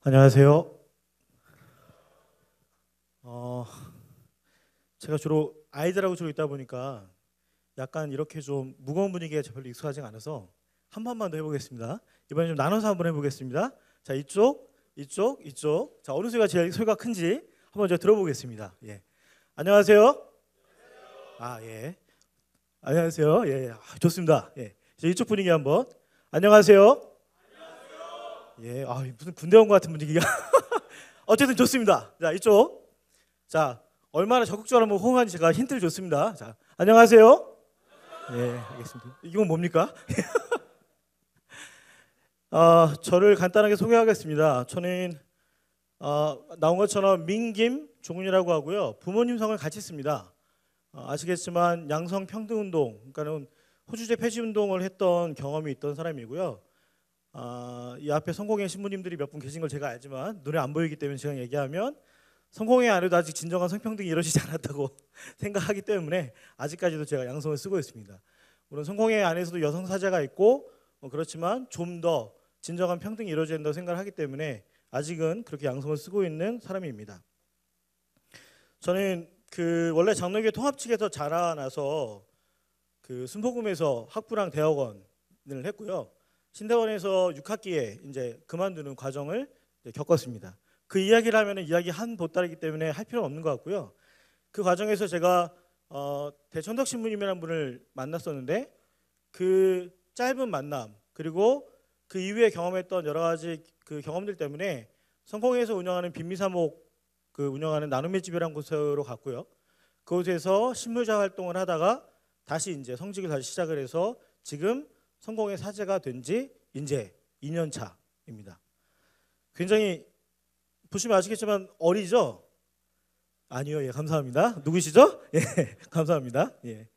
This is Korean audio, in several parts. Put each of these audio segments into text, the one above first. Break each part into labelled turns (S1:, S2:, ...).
S1: 안녕하세요. 제가 주로 아이들하고 주로 있다 보니까 약간 이렇게 좀 무거운 분위기에 별로 익숙하지 않아서 한 번만 더 해보겠습니다. 이번에 좀 나눠서 한번 해보겠습니다. 자, 이쪽, 이쪽, 이쪽. 자, 어느 소리가 제일 소리가 큰지 한번 저 들어보겠습니다. 예. 안녕하세요. 예. 안녕하세요. 예. 좋습니다. 예. 이제 이쪽 분위기 한번. 안녕하세요. 예. 무슨 군대 온 것 같은 분위기가. 어쨌든 좋습니다. 자, 이쪽. 자, 얼마나 적극적으로 한번 호응하는지 제가 힌트를 줬습니다. 자, 안녕하세요. 예, 알겠습니다. 이건 뭡니까? 저를 간단하게 소개하겠습니다. 저는 나온 것처럼 민김 종윤이라고 하고요. 부모님 성을 같이 씁니다. 아시겠지만 양성평등운동, 그러니까는 호주제 폐지운동을 했던 경험이 있던 사람이고요. 이 앞에 성공회 신부님들이 몇 분 계신 걸 제가 알지만 눈에 안 보이기 때문에 제가 얘기하면 성공회 안에도 아직 진정한 성평등이 이루어지지 않았다고 생각하기 때문에 아직까지도 제가 양성을 쓰고 있습니다. 물론 성공회 안에서도 여성 사제가 있고 그렇지만 좀 더 진정한 평등이 이루어져야 된다고 생각을 하기 때문에 아직은 그렇게 양성을 쓰고 있는 사람입니다. 저는 원래 장로교회 통합 측에서 자라나서 순복음에서 학부랑 대학원을 했고요. 신대원에서 6학기에 이제 그만두는 과정을 겪었습니다. 그 이야기를 하면 이야기 한 보따리이기 때문에 할 필요는 없는 것 같고요. 그 과정에서 제가 대천덕 신부님이라는 분을 만났었는데 그 짧은 만남 그리고 그 이후에 경험했던 여러 가지 그 경험들 때문에 성공회에서 운영하는 빈미사목 운영하는 나눔의 집이라는 곳으로 갔고요. 그곳에서 신무자 활동을 하다가 다시 이제 성직을 다시 시작을 해서 지금 성공회 사제가 된 지 이제 2년 차입니다. 굉장히 보시면 아시겠지만 어리죠? 아니요, 예, 감사합니다. 누구시죠? 예, 감사합니다. 예.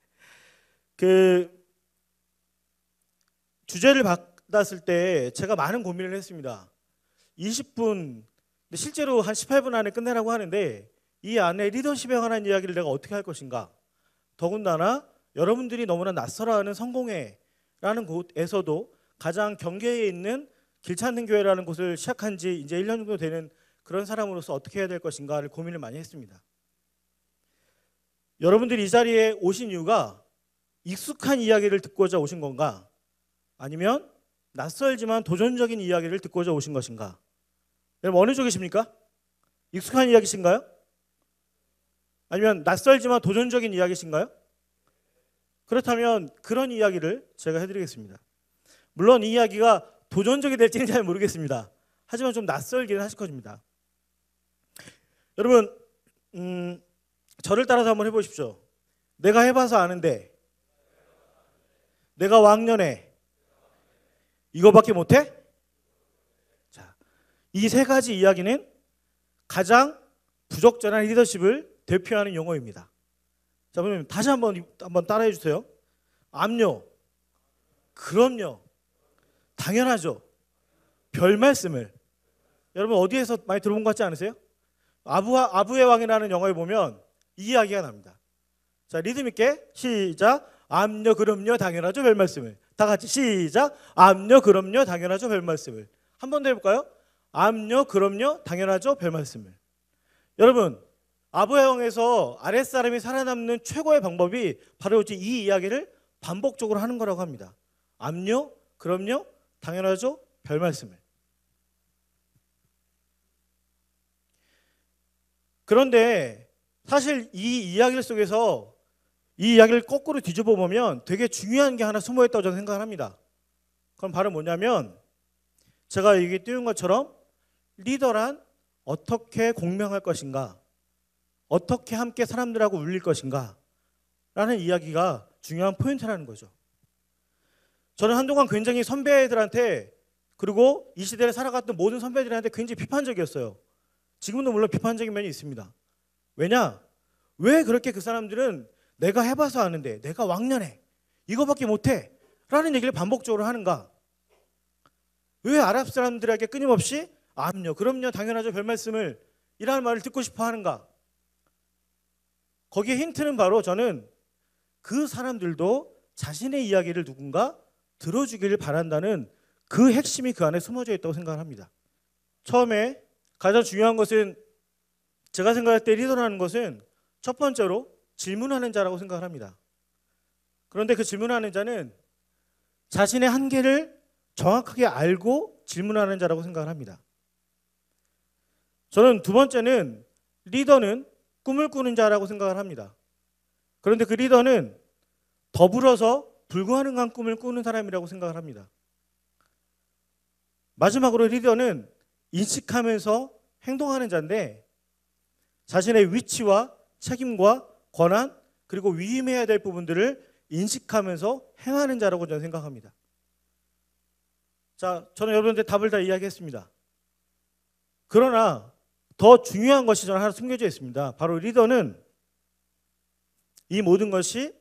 S1: 주제를 받았을 때 제가 많은 고민을 했습니다. 20분, 실제로 한 18분 안에 끝내라고 하는데 이 안에 리더십에 관한 이야기를 내가 어떻게 할 것인가? 더군다나 여러분들이 너무나 낯설어하는 성공회라는 곳에서도 가장 경계에 있는 길찾는 교회라는 곳을 시작한 지 이제 1년 정도 되는 그런 사람으로서 어떻게 해야 될 것인가를 고민을 많이 했습니다. 여러분들이 이 자리에 오신 이유가 익숙한 이야기를 듣고자 오신 건가? 아니면 낯설지만 도전적인 이야기를 듣고자 오신 것인가? 여러분 어느 쪽이십니까? 익숙한 이야기신가요? 아니면 낯설지만 도전적인 이야기신가요? 그렇다면 그런 이야기를 제가 해드리겠습니다. 물론 이 이야기가 도전적이 될지는 잘 모르겠습니다. 하지만 좀 낯설기는 하실 것입니다. 여러분 저를 따라서 한번 해보십시오. 내가 해봐서 아는데 내가 왕년에 이거밖에 못해? 자, 이 세 가지 이야기는 가장 부적절한 리더십을 대표하는 용어입니다. 자, 그럼 다시 한번 따라해 주세요. 압류, 그럼요, 당연하죠, 별 말씀을. 여러분 어디에서 많이 들어본 것 같지 않으세요? 아부의 왕이라는 영화에 보면 이 이야기가 납니다. 자, 리듬 있게 시작. 압류, 그럼요, 당연하죠, 별 말씀을. 다 같이 시작. 압류, 그럼요, 당연하죠, 별 말씀을. 한 번 더 해볼까요? 압류, 그럼요, 당연하죠, 별 말씀을. 여러분 아부의 왕에서 아랫사람이 살아남는 최고의 방법이 바로 이 이야기를 반복적으로 하는 거라고 합니다. 압류, 그럼요, 당연하죠, 별 말씀을. 그런데 사실 이 이야기 속에서 이 이야기를 거꾸로 뒤집어 보면 되게 중요한 게 하나 숨어 있다고 저는 생각을 합니다. 그럼 바로 뭐냐면 제가 얘기 띄운 것처럼 리더란 어떻게 공명할 것인가, 어떻게 함께 사람들하고 울릴 것인가 라는 이야기가 중요한 포인트라는 거죠. 저는 한동안 굉장히 선배들한테 그리고 이 시대를 살아갔던 모든 선배들한테 굉장히 비판적이었어요. 지금도 물론 비판적인 면이 있습니다. 왜냐? 왜 그렇게 그 사람들은 내가 해봐서 아는데 내가 왕년에 이거밖에 못해 라는 얘기를 반복적으로 하는가? 왜 아랍 사람들에게 끊임없이 압류, 그럼요, 당연하죠, 별 말씀을 이라는 말을 듣고 싶어 하는가? 거기에 힌트는 바로 저는 그 사람들도 자신의 이야기를 누군가 들어주기를 바란다는 그 핵심이 그 안에 숨어져 있다고 생각을 합니다. 처음에 가장 중요한 것은, 제가 생각할 때 리더라는 것은 첫 번째로 질문하는 자라고 생각을 합니다. 그런데 그 질문하는 자는 자신의 한계를 정확하게 알고 질문하는 자라고 생각을 합니다. 저는 두 번째는 리더는 꿈을 꾸는 자라고 생각을 합니다. 그런데 그 리더는 더불어서 불가능한 꿈을 꾸는 사람이라고 생각을 합니다. 마지막으로 리더는 인식하면서 행동하는 자인데, 자신의 위치와 책임과 권한 그리고 위임해야 될 부분들을 인식하면서 행하는 자라고 저는 생각합니다. 자, 저는 여러분한테 답을 다 이야기했습니다. 그러나 더 중요한 것이 저는 하나 숨겨져 있습니다. 바로 리더는 이 모든 것이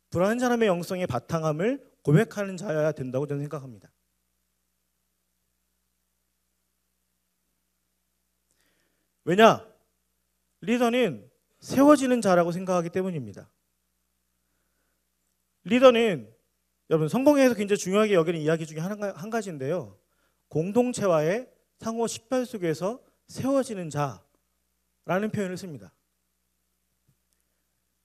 S1: 불완전한 사람의 영성의 바탕함을 고백하는 자여야 된다고 저는 생각합니다. 왜냐? 리더는 세워지는 자라고 생각하기 때문입니다. 리더는 여러분 성공회에서 굉장히 중요하게 여기는 이야기 중에 한 가지인데요. 공동체와의 상호 식별 속에서 세워지는 자라는 표현을 씁니다.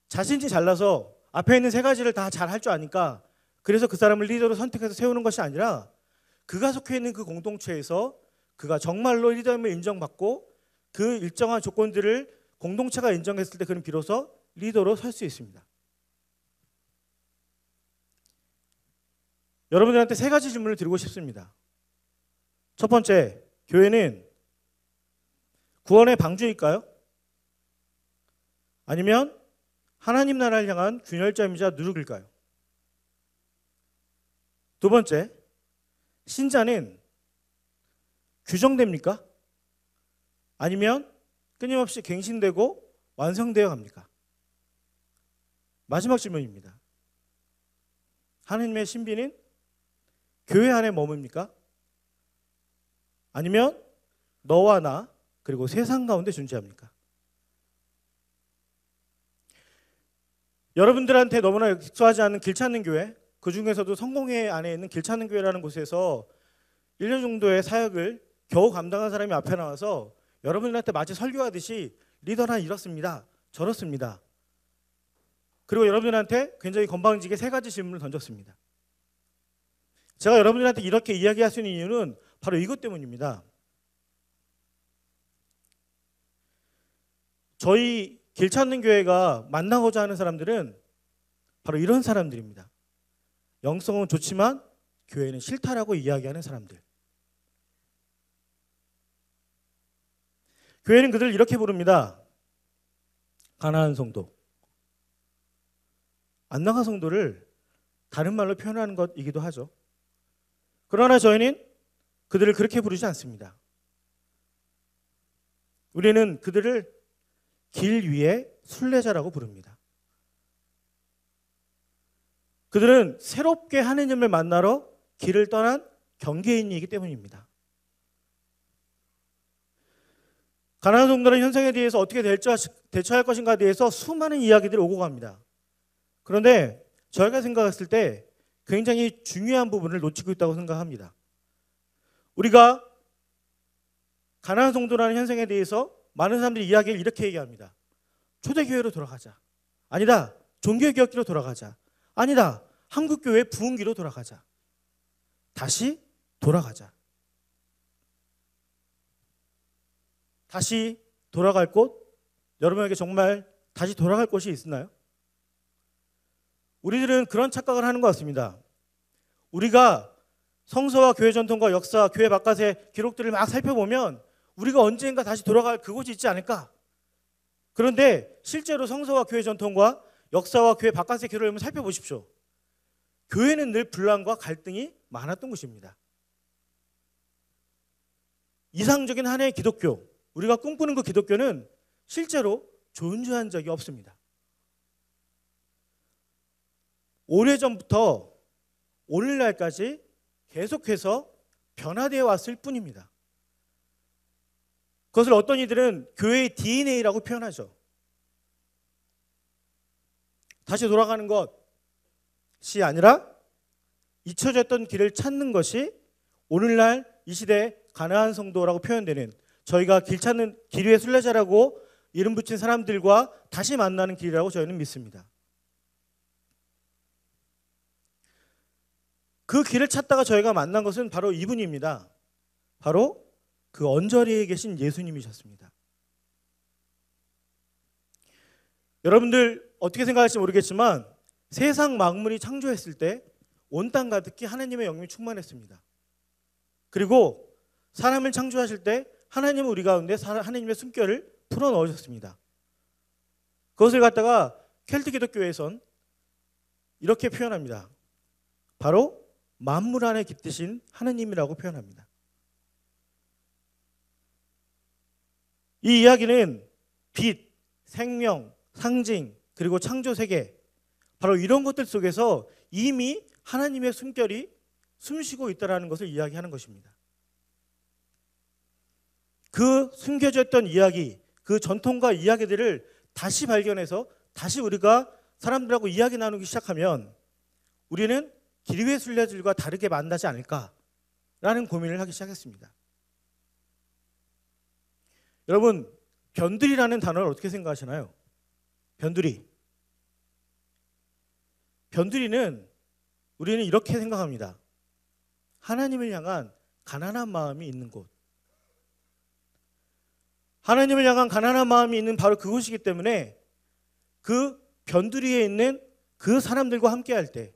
S1: 자신이 잘나서 앞에 있는 세 가지를 다 잘할 줄 아니까 그래서 그 사람을 리더로 선택해서 세우는 것이 아니라, 그가 속해 있는 그 공동체에서 그가 정말로 리더임을 인정받고 그 일정한 조건들을 공동체가 인정했을 때 그는 비로소 리더로 설 수 있습니다. 여러분들한테 세 가지 질문을 드리고 싶습니다. 첫 번째, 교회는 구원의 방주일까요? 아니면 하나님 나라를 향한 균열점이자 누룩일까요? 두 번째, 신자는 규정됩니까? 아니면 끊임없이 갱신되고 완성되어 갑니까? 마지막 질문입니다. 하나님의 신비는 교회 안에 머뭅니까? 아니면 너와 나 그리고 세상 가운데 존재합니까? 여러분들한테 너무나 익숙하지 않은 길 찾는 교회, 그 중에서도 성공회 안에 있는 길 찾는 교회라는 곳에서 1년 정도의 사역을 겨우 감당한 사람이 앞에 나와서 여러분들한테 마치 설교하듯이 리더란 이렇습니다, 저렇습니다, 그리고 여러분들한테 굉장히 건방지게 세 가지 질문을 던졌습니다. 제가 여러분들한테 이렇게 이야기할 수 있는 이유는 바로 이것 때문입니다. 저희 길 찾는 교회가 만나고자 하는 사람들은 바로 이런 사람들입니다. 영성은 좋지만 교회는 싫다라고 이야기하는 사람들. 교회는 그들을 이렇게 부릅니다. 가난한 성도. 안 나간 성도를 다른 말로 표현하는 것이기도 하죠. 그러나 저희는 그들을 그렇게 부르지 않습니다. 우리는 그들을 길 위의 순례자라고 부릅니다. 그들은 새롭게 하느님을 만나러 길을 떠난 경계인이기 때문입니다. 가난한 성도는 현상에 대해서 어떻게 대처할 것인가에 대해서 수많은 이야기들이 오고 갑니다. 그런데 저희가 생각했을 때 굉장히 중요한 부분을 놓치고 있다고 생각합니다. 우리가 가난한 성도라는 현상에 대해서 많은 사람들이 이야기를 이렇게 얘기합니다. 초대교회로 돌아가자. 아니다, 종교개혁기로 돌아가자. 아니다, 한국교회 부흥기로 돌아가자. 다시 돌아가자. 다시 돌아갈 곳, 여러분에게 정말 다시 돌아갈 곳이 있나요? 우리들은 그런 착각을 하는 것 같습니다. 우리가 성서와 교회 전통과 역사, 교회 바깥의 기록들을 막 살펴보면 우리가 언젠가 다시 돌아갈 그곳이 있지 않을까? 그런데 실제로 성서와 교회 전통과 역사와 교회 바깥의 기록을 살펴보십시오. 교회는 늘 분란과 갈등이 많았던 곳입니다. 이상적인 하나의 기독교, 우리가 꿈꾸는 그 기독교는 실제로 존재한 적이 없습니다. 오래전부터 오늘날까지 계속해서 변화되어 왔을 뿐입니다. 그것을 어떤 이들은 교회의 DNA라고 표현하죠. 다시 돌아가는 것이 아니라 잊혀졌던 길을 찾는 것이 오늘날 이 시대의 가나안 성도라고 표현되는 저희가 길 찾는 길 위의 순례자라고 이름 붙인 사람들과 다시 만나는 길이라고 저희는 믿습니다. 그 길을 찾다가 저희가 만난 것은 바로 이분입니다. 바로 그 언저리에 계신 예수님이셨습니다. 여러분들 어떻게 생각할지 모르겠지만 세상 만물이 창조했을 때 온 땅 가득히 하나님의 영이 충만했습니다. 그리고 사람을 창조하실 때 하나님은 우리 가운데 하나님의 숨결을 풀어넣으셨습니다. 그것을 갖다가 켈트 기독교에선 이렇게 표현합니다. 바로 만물 안에 깃드신 하나님이라고 표현합니다. 이 이야기는 빛, 생명, 상징, 그리고 창조 세계, 바로 이런 것들 속에서 이미 하나님의 숨결이 숨쉬고 있다는 것을 이야기하는 것입니다. 그 숨겨져 있던 이야기, 그 전통과 이야기들을 다시 발견해서 다시 우리가 사람들하고 이야기 나누기 시작하면 우리는 길 위의 순례들과 다르게 만나지 않을까라는 고민을 하기 시작했습니다. 여러분, 변두리라는 단어를 어떻게 생각하시나요? 변두리. 변두리는 우리는 이렇게 생각합니다. 하나님을 향한 가난한 마음이 있는 곳. 하나님을 향한 가난한 마음이 있는 바로 그곳이기 때문에 그 변두리에 있는 그 사람들과 함께 할 때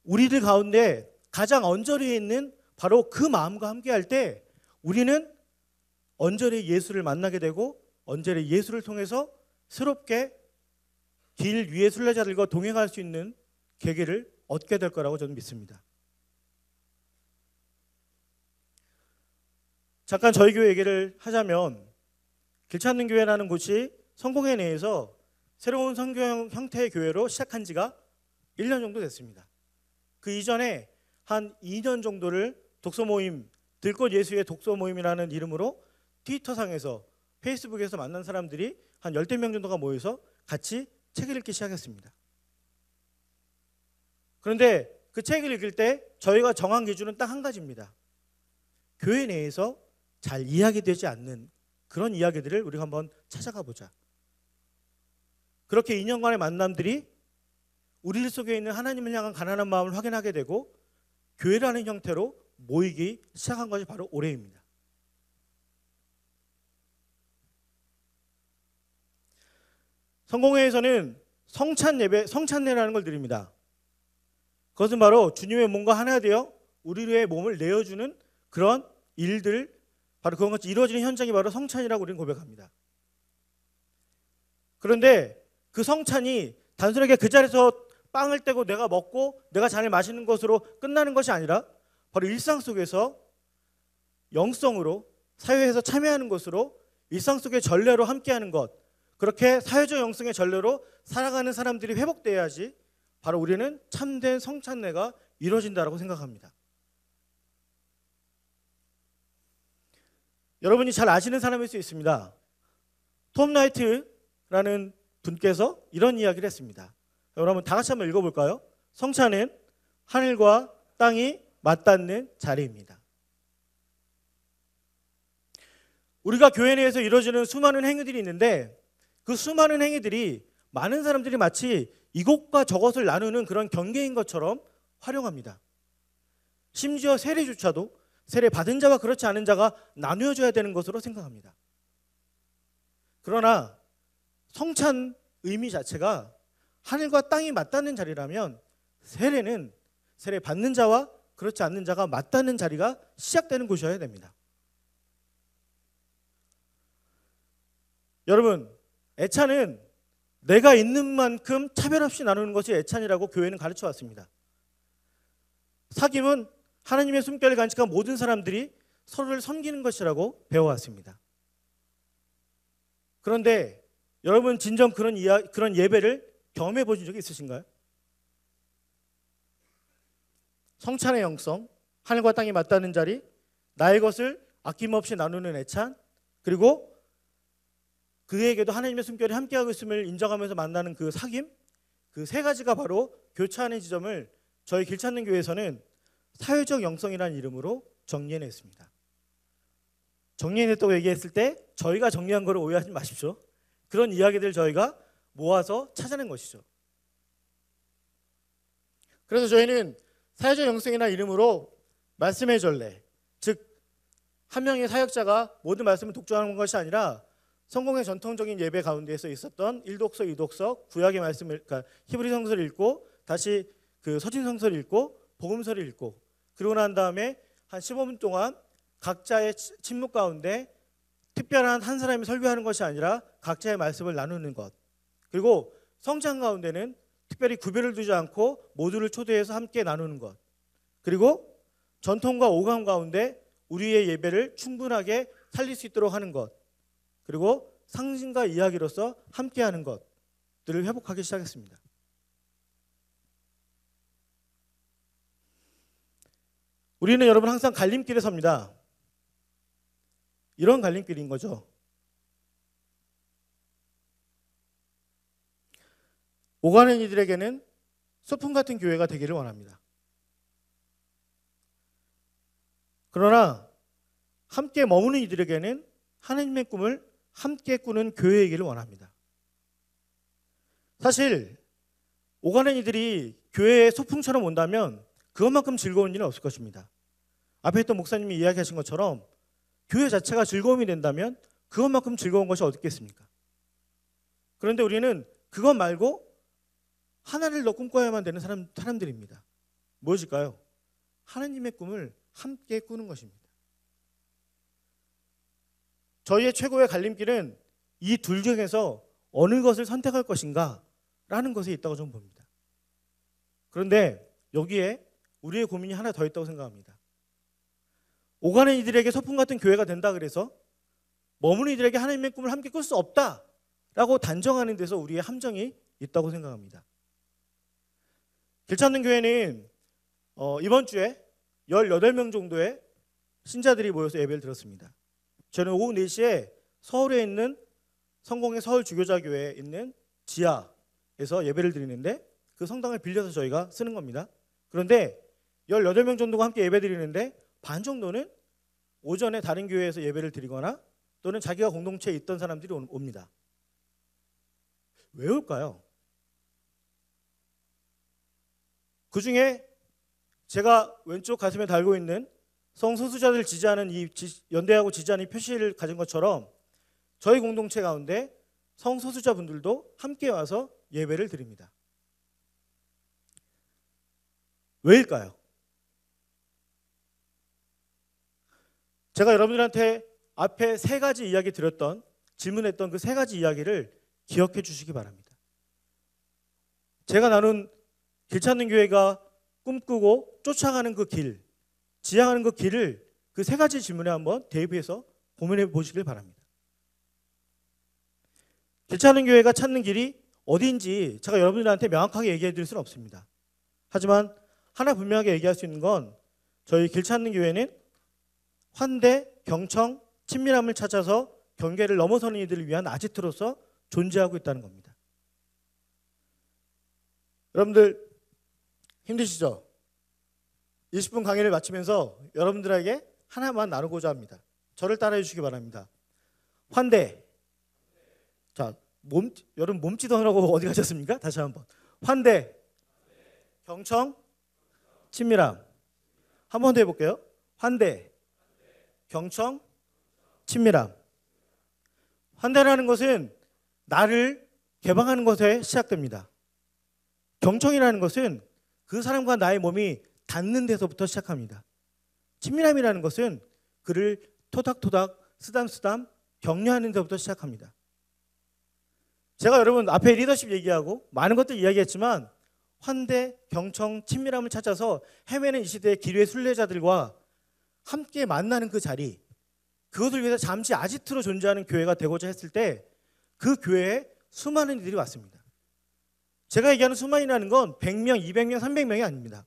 S1: 우리들 가운데 가장 언저리에 있는 바로 그 마음과 함께 할 때 우리는 언저리의 예수를 만나게 되고 언저리의 예수를 통해서 새롭게 길 위의 순례자들과 동행할 수 있는 계기를 얻게 될 거라고 저는 믿습니다. 잠깐 저희 교회 얘기를 하자면 길찾는 교회라는 곳이 성공회 내에서 새로운 선교 형태의 교회로 시작한 지가 1년 정도 됐습니다. 그 이전에 한 2년 정도를 독서 모임, 들꽃 예수의 독서 모임이라는 이름으로 트위터상에서 페이스북에서 만난 사람들이 한 10대 명 정도가 모여서 같이 책을 읽기 시작했습니다. 그런데 그 책을 읽을 때 저희가 정한 기준은 딱 한 가지입니다. 교회 내에서 잘 이야기되지 않는 그런 이야기들을 우리가 한번 찾아가 보자. 그렇게 2년간의 만남들이 우리 속에 있는 하나님을 향한 가난한 마음을 확인하게 되고 교회라는 형태로 모이기 시작한 것이 바로 올해입니다. 성공회에서는 성찬 예배, 성찬례라는 걸 드립니다. 그것은 바로 주님의 몸과 하나 되어 우리의 몸을 내어주는 그런 일들, 바로 그런 것이 이루어지는 현장이 바로 성찬이라고 우리는 고백합니다. 그런데 그 성찬이 단순하게 그 자리에서 빵을 떼고 내가 먹고 내가 잔을 마시는 것으로 끝나는 것이 아니라 바로 일상 속에서 영성으로 사회에서 참여하는 것으로 일상 속의 전례로 함께하는 것, 그렇게 사회적 영성의 전례로 살아가는 사람들이 회복돼야지 바로 우리는 참된 성찬례가 이루어진다고 생각합니다. 여러분이 잘 아시는 사람일 수 있습니다. 톰 라이트라는 분께서 이런 이야기를 했습니다. 여러분 다 같이 한번 읽어볼까요? 성찬은 하늘과 땅이 맞닿는 자리입니다. 우리가 교회 내에서 이루어지는 수많은 행위들이 있는데 그 수많은 행위들이 많은 사람들이 마치 이것과 저것을 나누는 그런 경계인 것처럼 활용합니다. 심지어 세례조차도 세례 받은 자와 그렇지 않은 자가 나누어져야 되는 것으로 생각합니다. 그러나 성찬 의미 자체가 하늘과 땅이 맞닿는 자리라면 세례는 세례 받는 자와 그렇지 않는 자가 맞닿는 자리가 시작되는 곳이어야 됩니다. 여러분, 애찬은 내가 있는 만큼 차별 없이 나누는 것이 애찬이라고 교회는 가르쳐 왔습니다. 사귐은 하나님의 숨결을 간직한 모든 사람들이 서로를 섬기는 것이라고 배워왔습니다. 그런데 여러분 진정 그런 예배를 경험해 보신 적이 있으신가요? 성찬의 영성, 하늘과 땅이 맞닿는 자리, 나의 것을 아낌없이 나누는 애찬, 그리고 그에게도 하나님의 숨결이 함께하고 있음을 인정하면서 만나는 그 사귐, 그 세 가지가 바로 교차하는 지점을 저희 길찾는 교회에서는 사회적 영성이라는 이름으로 정리해냈습니다. 정리해냈다고 얘기했을 때 저희가 정리한 거를 오해하지 마십시오. 그런 이야기들 저희가 모아서 찾아낸 것이죠. 그래서 저희는 사회적 영성이나 이름으로 말씀의 전례, 즉 한 명의 사역자가 모든 말씀을 독점하는 것이 아니라 성공의 전통적인 예배 가운데에서 있었던 1독서, 2독서, 구약의 말씀을, 그러니까 히브리 성서를 읽고 다시 그 서신 성서를 읽고 복음서를 읽고 그러고 난 다음에 한 15분 동안 각자의 침묵 가운데 특별한 한 사람이 설교하는 것이 아니라 각자의 말씀을 나누는 것, 그리고 성장 가운데는 특별히 구별을 두지 않고 모두를 초대해서 함께 나누는 것, 그리고 전통과 오감 가운데 우리의 예배를 충분하게 살릴 수 있도록 하는 것, 그리고 상징과 이야기로서 함께하는 것들을 회복하기 시작했습니다. 우리는 여러분 항상 갈림길에 섭니다. 이런 갈림길인 거죠. 오가는 이들에게는 소풍 같은 교회가 되기를 원합니다. 그러나 함께 머무는 이들에게는 하나님의 꿈을 함께 꾸는 교회이기를 원합니다. 사실 오가는 이들이 교회에 소풍처럼 온다면 그것만큼 즐거운 일은 없을 것입니다. 앞에 있던 목사님이 이야기하신 것처럼 교회 자체가 즐거움이 된다면 그것만큼 즐거운 것이 어디 있겠습니까? 그런데 우리는 그것 말고 하나를 더 꿈꿔야만 되는 사람들입니다. 무엇일까요? 하나님의 꿈을 함께 꾸는 것입니다. 저희의 최고의 갈림길은 이 둘 중에서 어느 것을 선택할 것인가 라는 것에 있다고 저는 봅니다. 그런데 여기에 우리의 고민이 하나 더 있다고 생각합니다. 오가는 이들에게 소풍 같은 교회가 된다 그래서 머무는 이들에게 하나님의 꿈을 함께 꿀 수 없다라고 단정하는 데서 우리의 함정이 있다고 생각합니다. 길 찾는 교회는 이번 주에 18명 정도의 신자들이 모여서 예배를 드렸습니다. 저는 오후 4시에 서울에 있는 성공의 서울 주교자교회에 있는 지하에서 예배를 드리는데 그 성당을 빌려서 저희가 쓰는 겁니다. 그런데 18명 정도가 함께 예배 드리는데 반 정도는 오전에 다른 교회에서 예배를 드리거나 또는 자기가 공동체에 있던 사람들이 옵니다. 왜 올까요? 그 중에 제가 왼쪽 가슴에 달고 있는 성소수자들을 지지하는 이 연대하고 지지하는 이 표시를 가진 것처럼 저희 공동체 가운데 성소수자분들도 함께 와서 예배를 드립니다. 왜일까요? 제가 여러분들한테 앞에 3가지 이야기 드렸던 질문했던 그 3가지 이야기를 기억해 주시기 바랍니다. 제가 나눈 길 찾는 교회가 꿈꾸고 쫓아가는 그 길, 지향하는 그 길을 그 3가지 질문에 한번 대입해서 고민해 보시길 바랍니다. 길 찾는 교회가 찾는 길이 어디인지 제가 여러분들한테 명확하게 얘기해 드릴 수는 없습니다. 하지만 하나 분명하게 얘기할 수 있는 건 저희 길 찾는 교회는 환대, 경청, 친밀함을 찾아서 경계를 넘어서는 이들을 위한 아지트로서 존재하고 있다는 겁니다. 여러분들 힘드시죠? 20분 강의를 마치면서 여러분들에게 하나만 나누고자 합니다. 저를 따라해 주시기 바랍니다. 환대. 자, 여러분 몸짓 하느라고 어디 가셨습니까? 다시 한번. 환대, 경청, 친밀함. 한 번 더 해볼게요. 환대, 경청, 친밀함. 환대라는 것은 나를 개방하는 것에 시작됩니다. 경청이라는 것은 그 사람과 나의 몸이 닿는 데서부터 시작합니다. 친밀함이라는 것은 그를 토닥토닥 쓰담쓰담 격려하는 데부터 시작합니다. 제가 여러분 앞에 리더십 얘기하고 많은 것들 이야기했지만 환대, 경청, 친밀함을 찾아서 헤매는 이 시대의 기류의 순례자들과 함께 만나는 그 자리, 그것을 위해서 잠시 아지트로 존재하는 교회가 되고자 했을 때 그 교회에 수많은 이들이 왔습니다. 제가 얘기하는 수많이라는 건 100명, 200명, 300명이 아닙니다.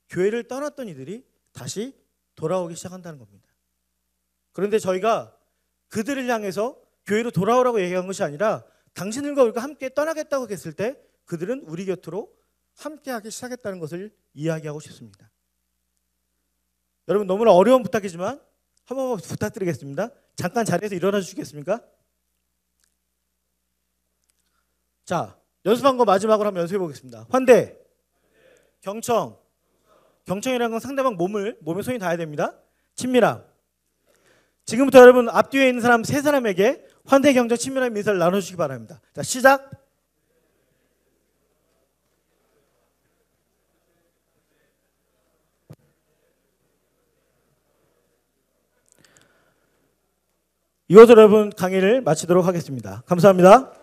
S1: 교회를 떠났던 이들이 다시 돌아오기 시작한다는 겁니다. 그런데 저희가 그들을 향해서 교회로 돌아오라고 얘기한 것이 아니라 당신들과 우리가 함께 떠나겠다고 했을 때 그들은 우리 곁으로 함께하기 시작했다는 것을 이야기하고 싶습니다. 여러분 너무나 어려운 부탁이지만 한 번만 부탁드리겠습니다. 잠깐 자리에서 일어나 주시겠습니까? 자, 연습한 거 마지막으로 한번 연습해 보겠습니다. 환대, 경청. 경청이라는 건 상대방 몸에 손이 닿아야 됩니다. 친밀함. 지금부터 여러분 앞뒤에 있는 사람 세 사람에게 환대, 경청, 친밀함 인사를 나눠주시기 바랍니다. 자, 시작. 이것으로 여러분 강의를 마치도록 하겠습니다. 감사합니다.